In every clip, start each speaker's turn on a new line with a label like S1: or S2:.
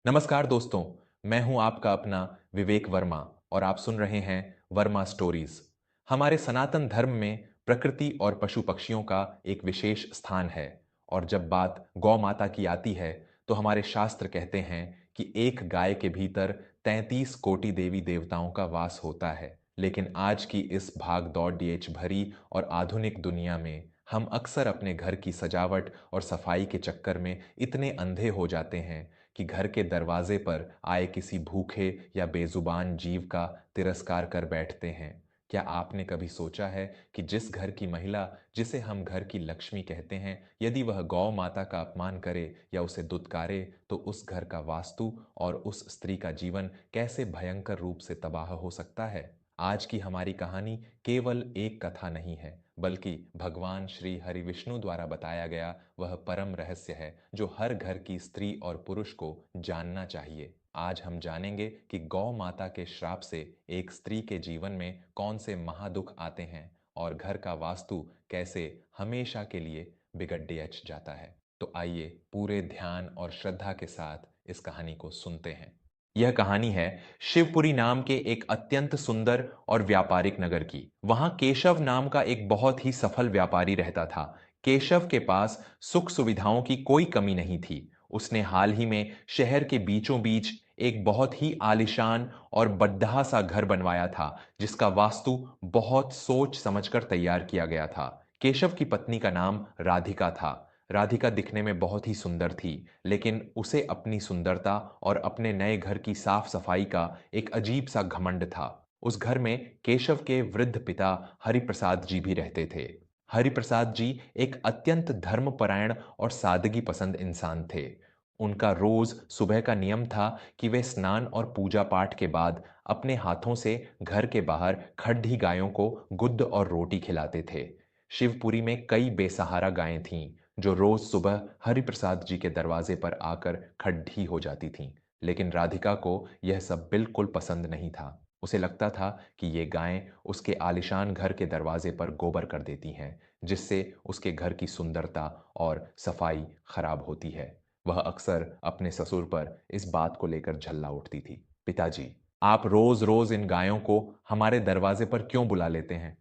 S1: नमस्कार दोस्तों, मैं हूं आपका अपना विवेक वर्मा और आप सुन रहे हैं वर्मा स्टोरीज। हमारे सनातन धर्म में प्रकृति और पशु पक्षियों का एक विशेष स्थान है और जब बात गौ माता की आती है तो हमारे शास्त्र कहते हैं कि एक गाय के भीतर 33 कोटि देवी देवताओं का वास होता है। लेकिन आज की इस भाग दौड़ डीएच भरी और आधुनिक दुनिया में हम अक्सर अपने घर की सजावट और सफाई के चक्कर में इतने अंधे हो जाते हैं कि घर के दरवाजे पर आए किसी भूखे या बेजुबान जीव का तिरस्कार कर बैठते हैं। क्या आपने कभी सोचा है कि जिस घर की महिला, जिसे हम घर की लक्ष्मी कहते हैं, यदि वह गौ माता का अपमान करे या उसे दुत्कारे तो उस घर का वास्तु और उस स्त्री का जीवन कैसे भयंकर रूप से तबाह हो सकता है। आज की हमारी कहानी केवल एक कथा नहीं है, बल्कि भगवान श्री हरिविष्णु द्वारा बताया गया वह परम रहस्य है जो हर घर की स्त्री और पुरुष को जानना चाहिए। आज हम जानेंगे कि गौ माता के श्राप से एक स्त्री के जीवन में कौन से महादुख आते हैं और घर का वास्तु कैसे हमेशा के लिए बिगड़ जाता है। तो आइए पूरे ध्यान और श्रद्धा के साथ इस कहानी को सुनते हैं। यह कहानी है शिवपुरी नाम के एक अत्यंत सुंदर और व्यापारिक नगर की। वहां केशव नाम का एक बहुत ही सफल व्यापारी रहता था। केशव के पास सुख सुविधाओं की कोई कमी नहीं थी। उसने हाल ही में शहर के बीचों बीच एक बहुत ही आलीशान और बड्ढा सा घर बनवाया था, जिसका वास्तु बहुत सोच समझकर तैयार किया गया था। केशव की पत्नी का नाम राधिका था। राधिका दिखने में बहुत ही सुंदर थी, लेकिन उसे अपनी सुंदरता और अपने नए घर की साफ सफाई का एक अजीब सा घमंड था। उस घर में केशव के वृद्ध पिता हरिप्रसाद जी भी रहते थे। हरिप्रसाद जी एक अत्यंत धर्मपरायण और सादगी पसंद इंसान थे। उनका रोज सुबह का नियम था कि वे स्नान और पूजा पाठ के बाद अपने हाथों से घर के बाहर खड्डी गायों को गुद्द और रोटी खिलाते थे। शिवपुरी में कई बेसहारा गायें थीं जो रोज सुबह हरिप्रसाद जी के दरवाजे पर आकर खड्डी हो जाती थीं। लेकिन राधिका को यह सब बिल्कुल पसंद नहीं था। उसे लगता था कि ये गायें उसके आलिशान घर के दरवाजे पर गोबर कर देती हैं, जिससे उसके घर की सुंदरता और सफाई खराब होती है। वह अक्सर अपने ससुर पर इस बात को लेकर झल्ला उठती थी। पिताजी, आप रोज रोज इन गायों को हमारे दरवाजे पर क्यों बुला लेते हैं?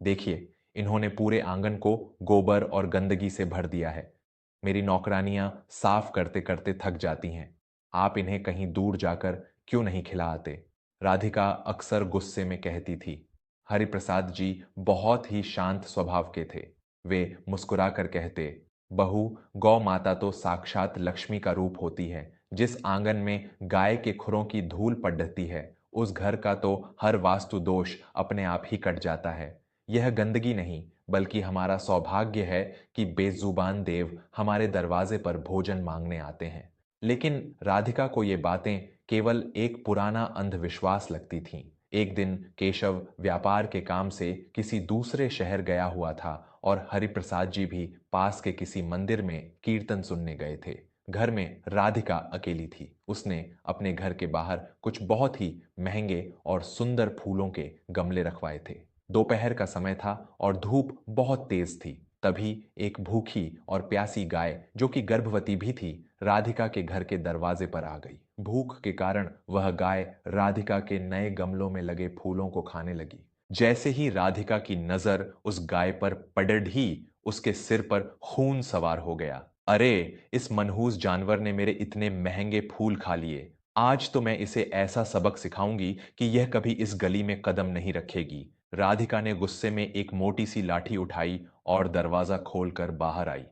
S1: देखिए, इन्होंने पूरे आंगन को गोबर और गंदगी से भर दिया है। मेरी नौकरानियां साफ करते करते थक जाती हैं। आप इन्हें कहीं दूर जाकर क्यों नहीं खिला आते? राधिका अक्सर गुस्से में कहती थी। हरिप्रसाद जी बहुत ही शांत स्वभाव के थे। वे मुस्कुराकर कहते, बहू, गौ माता तो साक्षात लक्ष्मी का रूप होती है। जिस आंगन में गाय के खुरों की धूल पड़ती है, उस घर का तो हर वास्तु दोष अपने आप ही कट जाता है। यह गंदगी नहीं, बल्कि हमारा सौभाग्य है कि बेजुबान देव हमारे दरवाजे पर भोजन मांगने आते हैं। लेकिन राधिका को ये बातें केवल एक पुराना अंधविश्वास लगती थीं। एक दिन केशव व्यापार के काम से किसी दूसरे शहर गया हुआ था और हरिप्रसाद जी भी पास के किसी मंदिर में कीर्तन सुनने गए थे। घर में राधिका अकेली थी। उसने अपने घर के बाहर कुछ बहुत ही महंगे और सुंदर फूलों के गमले रखवाए थे। दोपहर का समय था और धूप बहुत तेज थी। तभी एक भूखी और प्यासी गाय, जो कि गर्भवती भी थी, राधिका के घर के दरवाजे पर आ गई। भूख के कारण वह गाय राधिका के नए गमलों में लगे फूलों को खाने लगी। जैसे ही राधिका की नजर उस गाय पर पड़ी, उसके सिर पर खून सवार हो गया। अरे, इस मनहूस जानवर ने मेरे इतने महंगे फूल खा लिए। आज तो मैं इसे ऐसा सबक सिखाऊंगी कि यह कभी इस गली में कदम नहीं रखेगी। राधिका ने गुस्से में एक मोटी सी लाठी उठाई और दरवाजा खोलकर बाहर आई।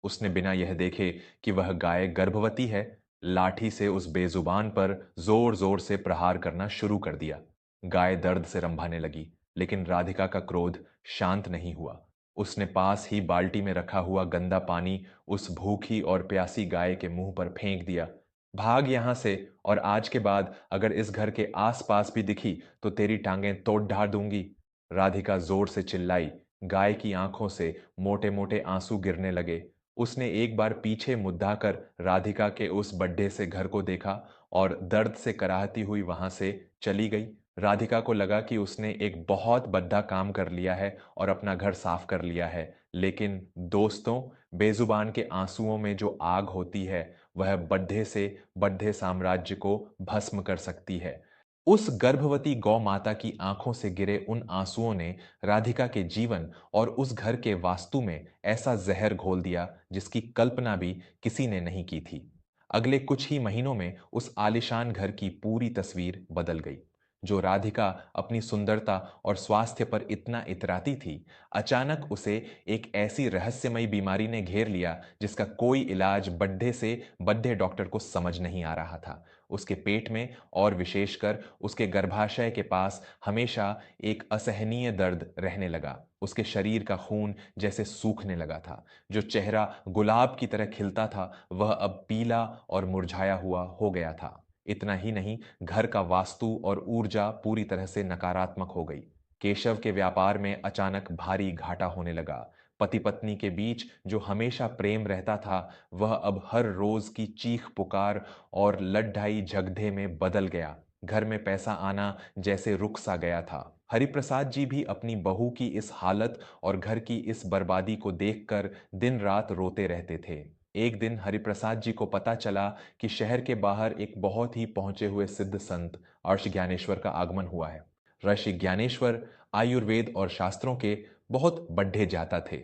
S1: उसने बिना यह देखे कि वह गाय गर्भवती है, लाठी से उस बेजुबान पर जोर जोर से प्रहार करना शुरू कर दिया। गाय दर्द से रंभाने लगी, लेकिन राधिका का क्रोध शांत नहीं हुआ। उसने पास ही बाल्टी में रखा हुआ गंदा पानी उस भूखी और प्यासी गाय के मुंह पर फेंक दिया। भाग यहां से, और आज के बाद अगर इस घर के आसपास भी दिखी तो तेरी टांगें तोड़ ढा दूंगी। राधिका जोर से चिल्लाई। गाय की आंखों से मोटे मोटे आंसू गिरने लगे। उसने एक बार पीछे मुद्दाकर राधिका के उस बड्ढे से घर को देखा और दर्द से कराहती हुई वहां से चली गई। राधिका को लगा कि उसने एक बहुत बड़ा काम कर लिया है और अपना घर साफ कर लिया है। लेकिन दोस्तों, बेजुबान के आंसुओं में जो आग होती है वह बढ़े से बढ़े साम्राज्य को भस्म कर सकती है। उस गर्भवती गौ माता की आंखों से गिरे उन आंसुओं ने राधिका के जीवन और उस घर के वास्तु में ऐसा जहर घोल दिया जिसकी कल्पना भी किसी ने नहीं की थी। अगले कुछ ही महीनों में उस आलिशान घर की पूरी तस्वीर बदल गई। जो राधिका अपनी सुंदरता और स्वास्थ्य पर इतना इतराती थी, अचानक उसे एक ऐसी रहस्यमयी बीमारी ने घेर लिया जिसका कोई इलाज बड्ढे से बड्ढे डॉक्टर को समझ नहीं आ रहा था। उसके पेट में और विशेषकर उसके गर्भाशय के पास हमेशा एक असहनीय दर्द रहने लगा। उसके शरीर का खून जैसे सूखने लगा था। जो चेहरा गुलाब की तरह खिलता था, वह अब पीला और मुरझाया हुआ हो गया था। इतना ही नहीं, घर का वास्तु और ऊर्जा पूरी तरह से नकारात्मक हो गई। केशव के व्यापार में अचानक भारी घाटा होने लगा। पति पत्नी के बीच जो हमेशा प्रेम रहता था, वह अब हर रोज की चीख पुकार और लड्ढाई झगड़े में बदल गया। घर में पैसा आना जैसे रुक सा गया था। हरिप्रसाद जी भी अपनी बहू की इस हालत और घर की इस बर्बादी को देखकर दिन रात रोते रहते थे। एक दिन हरिप्रसाद जी को पता चला कि शहर के बाहर एक बहुत ही पहुंचे हुए सिद्ध संत अर्ष ज्ञानेश्वर का आगमन हुआ है। ऋषि ज्ञानेश्वर आयुर्वेद और शास्त्रों के बहुत बड्ढे जाता थे।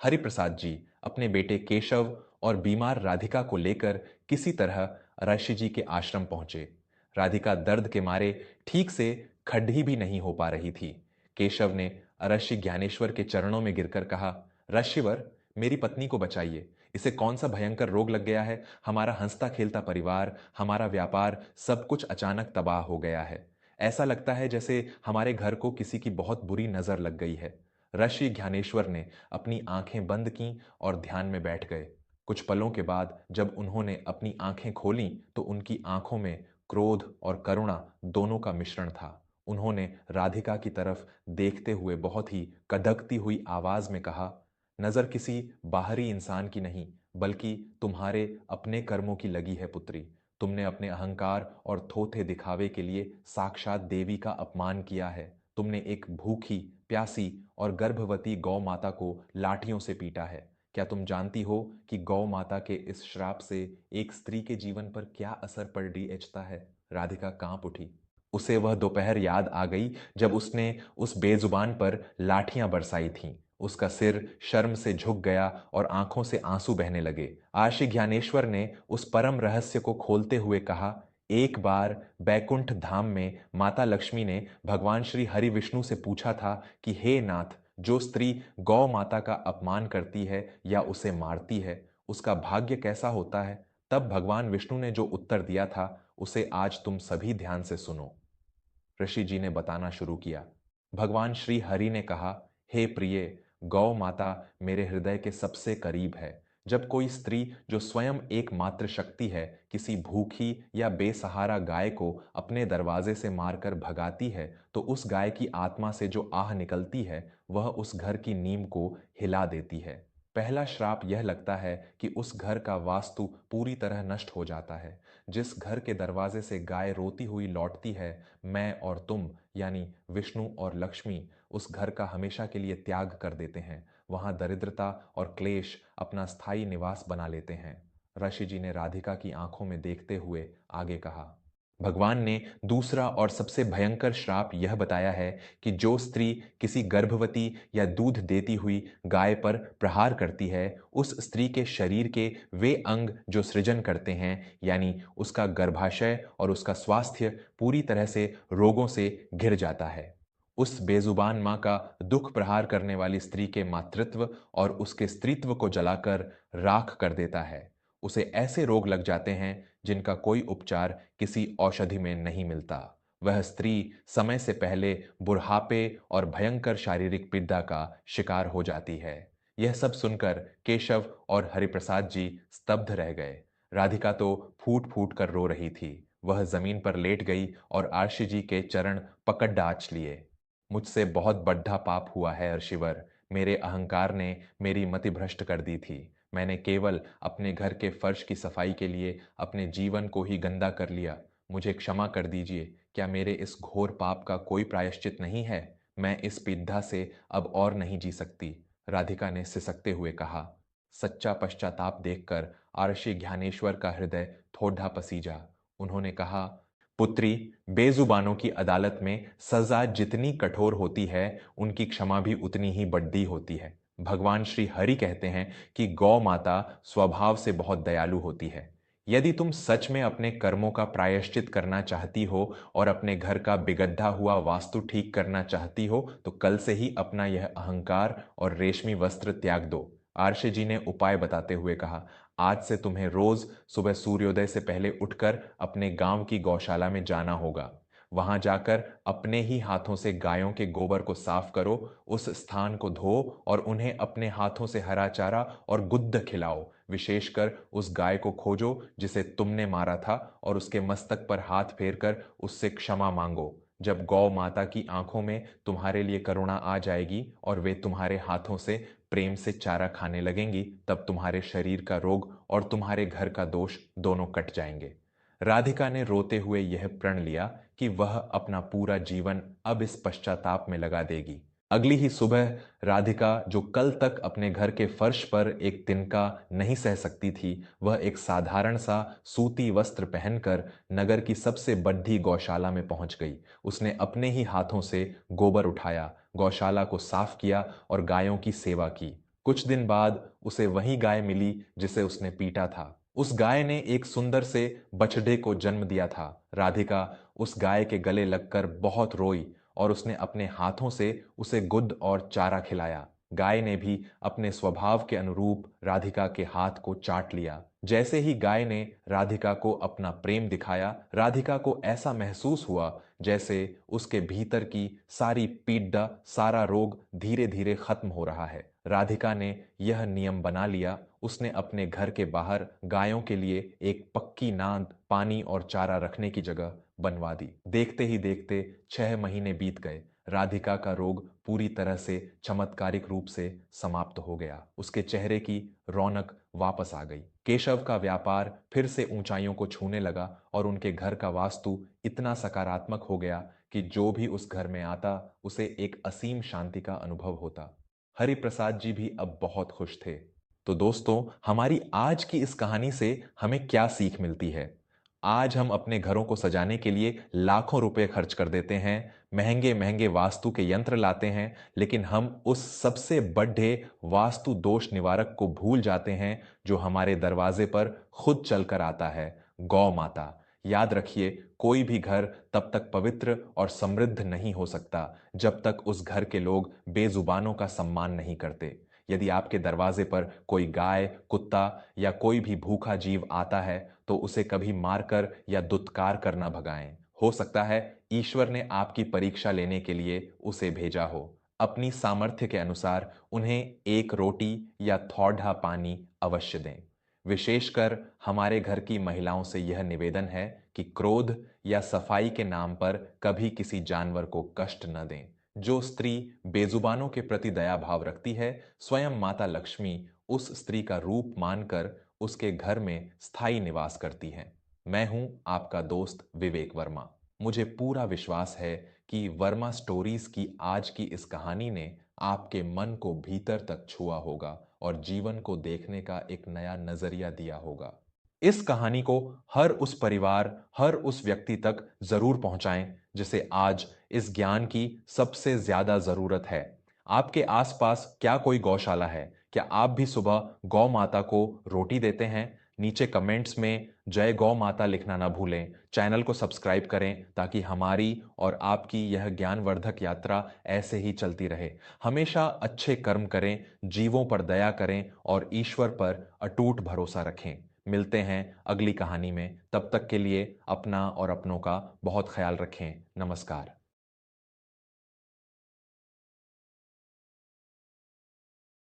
S1: हरिप्रसाद जी अपने बेटे केशव और बीमार राधिका को लेकर किसी तरह ऋषि जी के आश्रम पहुंचे। राधिका दर्द के मारे ठीक से खड़ी भी नहीं हो पा रही थी। केशव ने ऋषि ज्ञानेश्वर के चरणों में गिरकर कहा, ऋषिवर, मेरी पत्नी को बचाइए। इसे कौन सा भयंकर रोग लग गया है? हमारा हंसता खेलता परिवार, हमारा व्यापार, सब कुछ अचानक तबाह हो गया है। ऐसा लगता है जैसे हमारे घर को किसी की बहुत बुरी नजर लग गई है। ऋषि ज्ञानेश्वर ने अपनी आंखें बंद की और ध्यान में बैठ गए। कुछ पलों के बाद जब उन्होंने अपनी आंखें खोलीं तो उनकी आंखों में क्रोध और करुणा दोनों का मिश्रण था। उन्होंने राधिका की तरफ देखते हुए बहुत ही कदकती हुई आवाज में कहा, नजर किसी बाहरी इंसान की नहीं, बल्कि तुम्हारे अपने कर्मों की लगी है पुत्री। तुमने अपने अहंकार और थोथे दिखावे के लिए साक्षात देवी का अपमान किया है। तुमने एक भूखी, प्यासी और गर्भवती गौ माता को लाठियों से पीटा है। क्या तुम जानती हो कि गौ माता के इस श्राप से एक स्त्री के जीवन पर क्या असर पड़ता है? राधिका कांप उठी। उसे वह दोपहर याद आ गई जब उसने उस बेजुबान पर लाठियां बरसाई थीं। उसका सिर शर्म से झुक गया और आंखों से आंसू बहने लगे। आशी ज्ञानेश्वर ने उस परम रहस्य को खोलते हुए कहा, एक बार बैकुंठ धाम में माता लक्ष्मी ने भगवान श्री हरि विष्णु से पूछा था कि हे नाथ, जो स्त्री गौ माता का अपमान करती है या उसे मारती है, उसका भाग्य कैसा होता है? तब भगवान विष्णु ने जो उत्तर दिया था, उसे आज तुम सभी ध्यान से सुनो। ऋषि जी ने बताना शुरू किया। भगवान श्री हरि ने कहा, हे प्रिय, गौ माता मेरे हृदय के सबसे करीब है। जब कोई स्त्री जो स्वयं एकमात्र शक्ति है किसी भूखी या बेसहारा गाय को अपने दरवाजे से मारकर भगाती है, तो उस गाय की आत्मा से जो आह निकलती है, वह उस घर की नींव को हिला देती है। पहला श्राप यह लगता है कि उस घर का वास्तु पूरी तरह नष्ट हो जाता है। जिस घर के दरवाजे से गाय रोती हुई लौटती है, मैं और तुम यानी विष्णु और लक्ष्मी उस घर का हमेशा के लिए त्याग कर देते हैं। वहां दरिद्रता और क्लेश अपना स्थायी निवास बना लेते हैं। ऋषि जी ने राधिका की आंखों में देखते हुए आगे कहा, भगवान ने दूसरा और सबसे भयंकर श्राप यह बताया है कि जो स्त्री किसी गर्भवती या दूध देती हुई गाय पर प्रहार करती है, उस स्त्री के शरीर के वे अंग जो सृजन करते हैं, यानी उसका गर्भाशय और उसका स्वास्थ्य पूरी तरह से रोगों से घिर जाता है। उस बेजुबान मां का दुख प्रहार करने वाली स्त्री के मातृत्व और उसके स्त्रीत्व को जलाकर राख कर देता है। उसे ऐसे रोग लग जाते हैं जिनका कोई उपचार किसी औषधि में नहीं मिलता। वह स्त्री समय से पहले बुढ़ापे और भयंकर शारीरिक पीड़ा का शिकार हो जाती है। यह सब सुनकर केशव और हरिप्रसाद जी स्तब्ध रह गए। राधिका तो फूट फूट कर रो रही थी। वह जमीन पर लेट गई और आरशी जी के चरण पकड़ डांच लिए। मुझसे बहुत बड्ढा पाप हुआ है अर्शिवर। मेरे अहंकार ने मेरी मति भ्रष्ट कर दी थी। मैंने केवल अपने घर के फर्श की सफाई के लिए अपने जीवन को ही गंदा कर लिया। मुझे क्षमा कर दीजिए। क्या मेरे इस घोर पाप का कोई प्रायश्चित नहीं है? मैं इस पीड़ा से अब और नहीं जी सकती। राधिका ने सिसकते हुए कहा। सच्चा पश्चाताप देखकर आर्षि ज्ञानेश्वर का हृदय थोड़ा पसीजा। उन्होंने कहा, पुत्री, बेजुबानों की अदालत में सजा जितनी कठोर होती है, उनकी क्षमा भी उतनी ही बड़ी होती है। भगवान श्री हरि कहते हैं कि गौ माता स्वभाव से बहुत दयालु होती है। यदि तुम सच में अपने कर्मों का प्रायश्चित करना चाहती हो और अपने घर का बिगड़ा हुआ वास्तु ठीक करना चाहती हो, तो कल से ही अपना यह अहंकार और रेशमी वस्त्र त्याग दो। आर्षि जी ने उपाय बताते हुए कहा, आज से तुम्हें रोज सुबह सूर्योदय से पहले उठकर अपने गांव की गौशाला में जाना होगा। वहां जाकर अपने ही हाथों से गायों के गोबर को साफ करो, उस स्थान को धो और उन्हें अपने हाथों से हरा चारा और गुद्द खिलाओ। विशेषकर उस गाय को खोजो जिसे तुमने मारा था और उसके मस्तक पर हाथ फेरकर उससे क्षमा मांगो। जब गौ माता की आंखों में तुम्हारे लिए करुणा आ जाएगी और वे तुम्हारे हाथों से प्रेम से चारा खाने लगेंगी, तब तुम्हारे शरीर का रोग और तुम्हारे घर का दोष दोनों कट जाएंगे। राधिका ने रोते हुए यह प्रण लिया कि वह अपना पूरा जीवन अब इस पश्चाताप में लगा देगी। अगली ही सुबह राधिका, जो कल तक अपने घर के फर्श पर एक तिनका नहीं सह सकती थी, वह एक साधारण सा सूती वस्त्र पहनकर नगर की सबसे बड़ी गौशाला में पहुंच गई। उसने अपने ही हाथों से गोबर उठाया, गौशाला को साफ किया और गायों की सेवा की। कुछ दिन बाद उसे वही गाय मिली जिसे उसने पीटा था। उस गाय ने एक सुंदर से बछड़े को जन्म दिया था। राधिका उस गाय के गले लगकर बहुत रोई और उसने अपने हाथों से उसे गुद और चारा खिलाया। गाय ने भी अपने स्वभाव के अनुरूप राधिका के हाथ को चाट लिया। जैसे ही गाय ने राधिका को अपना प्रेम दिखाया, राधिका को ऐसा महसूस हुआ जैसे उसके भीतर की सारी पीड़ा, सारा रोग धीरे धीरे खत्म हो रहा है। राधिका ने यह नियम बना लिया, उसने अपने घर के बाहर गायों के लिए एक पक्की नांद, पानी और चारा रखने की जगह बनवा दी। देखते ही देखते 6 महीने बीत गए। राधिका का रोग पूरी तरह से चमत्कारिक रूप से समाप्त हो गया। उसके चेहरे की रौनक वापस आ गई। केशव का व्यापार फिर से ऊंचाइयों को छूने लगा और उनके घर का वास्तु इतना सकारात्मक हो गया कि जो भी उस घर में आता, उसे एक असीम शांति का अनुभव होता। हरिप्रसाद जी भी अब बहुत खुश थे। तो दोस्तों, हमारी आज की इस कहानी से हमें क्या सीख मिलती है? आज हम अपने घरों को सजाने के लिए लाखों रुपए खर्च कर देते हैं, महंगे महंगे वास्तु के यंत्र लाते हैं, लेकिन हम उस सबसे बड़े वास्तु दोष निवारक को भूल जाते हैं जो हमारे दरवाजे पर खुद चलकर आता है, गौ माता। याद रखिए, कोई भी घर तब तक पवित्र और समृद्ध नहीं हो सकता जब तक उस घर के लोग बेजुबानों का सम्मान नहीं करते। यदि आपके दरवाजे पर कोई गाय, कुत्ता या कोई भी भूखा जीव आता है, तो उसे कभी मारकर या दुत्कार कर ना भगाएं। हो सकता है ईश्वर ने आपकी परीक्षा लेने के लिए उसे भेजा हो। अपनी सामर्थ्य के अनुसार उन्हें एक रोटी या थोड़ा पानी अवश्य दें। विशेषकर हमारे घर की महिलाओं से यह निवेदन है कि क्रोध या सफाई के नाम पर कभी किसी जानवर को कष्ट न दें। जो स्त्री बेजुबानों के प्रति दया भाव रखती है, स्वयं माता लक्ष्मी उस स्त्री का रूप मानकर उसके घर में स्थायी निवास करती हैं। मैं हूं आपका दोस्त विवेक वर्मा। मुझे पूरा विश्वास है कि वर्मा स्टोरीज की आज की इस कहानी ने आपके मन को भीतर तक छुआ होगा और जीवन को देखने का एक नया नजरिया दिया होगा। इस कहानी को हर उस परिवार, हर उस व्यक्ति तक जरूर पहुंचाएं जिसे आज इस ज्ञान की सबसे ज्यादा जरूरत है। आपके आसपास क्या कोई गौशाला है? क्या आप भी सुबह गौ माता को रोटी देते हैं? नीचे कमेंट्स में जय गौ माता लिखना ना भूलें। चैनल को सब्सक्राइब करें ताकि हमारी और आपकी यह ज्ञानवर्धक यात्रा ऐसे ही चलती रहे। हमेशा अच्छे कर्म करें, जीवों पर दया करें और ईश्वर पर अटूट भरोसा रखें। मिलते हैं अगली कहानी में। तब तक के लिए अपना और अपनों का बहुत ख्याल रखें। नमस्कार।